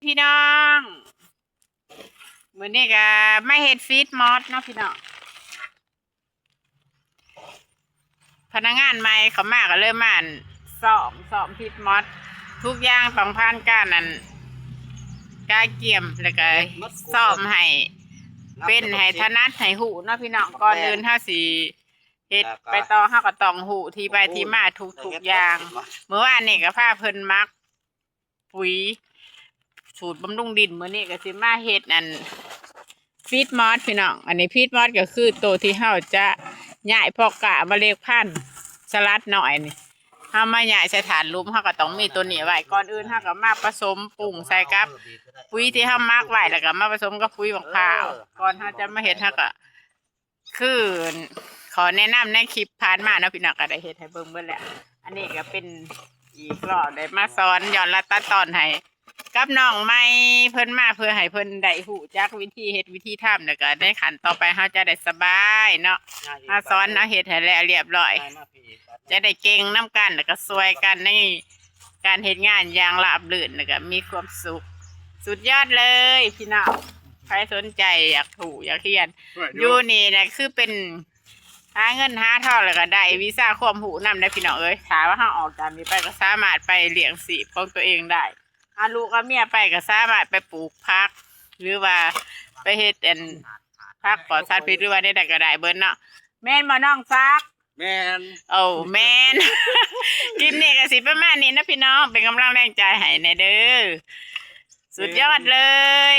พี่น้องมื้อนี้ก็ไม่เฮ็ดฟีดมอสเนาะพี่น้องพนักงานใหม่เขามาก็เริ่มมาซ้อมฟีดมอสทุกอย่างต้องผ่านการนั้นการเกี่ยมแล้วก็ซ้อมให้เป็นให้ถนัดให้หูเนาะพี่น้องก่อนอื่นถ้าสิเฮ็ดไปต่อเฮาก็ต้องหูที่ไปที่มาทุกอย่างเมื่อวานนี่ก็พาเพิ่นมักปุ๋ยสูตรบำรุงดินมื้อนี้ก็สิมาเฮ็ดอันฟีดมอสพี่น้องอันนี้ฟีดมอสก็คือตัวที่เฮาจะย้ายพอกะเมล็ดพันธุ์สลัดหน่อยนี่เฮามาย้ายใส่ถาดหลุมเฮาก็ต้องมีตัวนี้ไว้ก่อนอื่นเฮาก็มาผสมปรุงใส่กับปุ๋ยที่เฮามักไว้แล้วก็มาผสมกับปุ๋ยมะพร้าวก่อนเฮาจะมาเฮ็ดเฮาก็คือขอแนะนำในคลิปผ่านมาเนาะพี่น้องก็ได้เฮ็ดให้เบิ่งเบิดแล้วอันนี้ก็เป็นอีกรอบได้มาสอนย้อนรัดตัดตอนให้กับน้องใหม่เพิ่นมาเพื่อให้เพิ่นได้หูจักวิธีเฮ็ดวิธีทำแล้วก็ได้ขั้นต่อไปเฮาจะได้สบายเนาะมาสอนเอาเฮ็ดให้แล้วเรียบร้อยจะได้เก่งนํกันแล้วก็ช่วยกันในการเฮ็ดงานอย่างราบรื่นแล้วก็มีความสุขสุดยอดเลยพี่น้องใครสนใจอยากถูกอยากเรียนอยู่นี่นะคือเป็นหาเงินหาทองแล้วก็ได้วีซ่าความหูนำได้พี่น้องเอ้ยถามว่าเฮาออกจากนี้ไปก็สามารถไปเลี้ยงชีพของตัวเองได้ลูกกับเมียไปก็สามารถไปปลูกผักหรือว่าไปเฮ็ดผักปลอดสารพิษหรือว่าได้ก็ได้เบิ่นเนาะแม่นบ่น้องซักแม่นโอ้แม่น คลิปนี้ก็สิประมาณนี้นะพี่น้องเป็นกำลังแรงใจให้แน่เด้อสุดยอดเลย